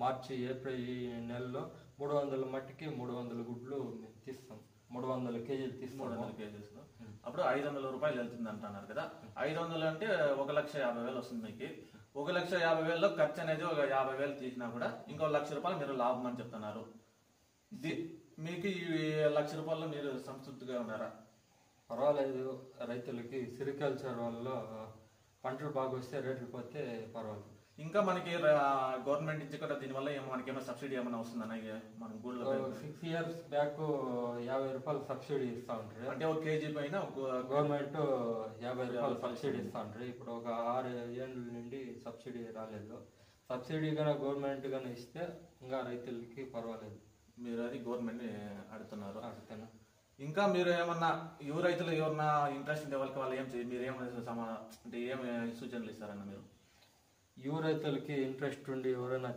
మార్చి April ఈ నెలలో 300 మట్టికి 300 గుడ్లు తీస్తాం. 300 కేజీలు తీస్తాం. 300 కేజీస్ అప్పుడు 500 రూపాయలు వెళ్తుంది అంటున్నారు కదా. 500 అంటే 1,50,000 వస్తుంది మీకు. 1,50,000లో ఖర్చు అనేది ఒక 50,000 తీసినా కూడా ఇంకో 1,00,000 రూపాయలు మీరు లాభం అని చెప్తున్నారు. మీకు ఈ 1,00,000 రూపాయలు మీరు సంతృప్తిగా ఉన్నారా? పర్వాలేదు. రైతులకి సిరికల్చర్ వల్ల పంటలు బాగా వస్తే రేట్లు పోతే పర్వాలేదు. ఇంకా మనకి గవర్నమెంట్ నుంచి కూడా దీనివల్ల మనకేమైనా సబ్సిడీ ఏమైనా వస్తుందన్న? మన గూళ్ళ 6 years బ్యాక్ 50 రూపాయలు సబ్సిడీ ఇస్తా ఉంటారు. అంటే ఒక కేజీ పైన గవర్నమెంట్ 50 రూపాయలు సబ్సిడీ ఇస్తా ఉంటారు. ఇప్పుడు ఒక 6 ఏళ్ళ నుండి సబ్సిడీ రాలేదు. సబ్సిడీ కన్నా గవర్నమెంట్ కానీ ఇస్తే ఇంకా రైతులకి పర్వాలేదు. మీరు అది గవర్నమెంట్ అడుగుతున్నారు. అడుగుతాను. ఇంకా మీరు ఏమన్నా యువ రైతులు ఎవరన్నా ఇంట్రెస్ట్ ఉండే వాళ్ళకి వాళ్ళు మీరు ఏమైనా అంటే ఏమి సూచనలు ఇస్తారన్న? మీరు యువ రైతులకి ఇంట్రెస్ట్ ఉండి ఎవరైనా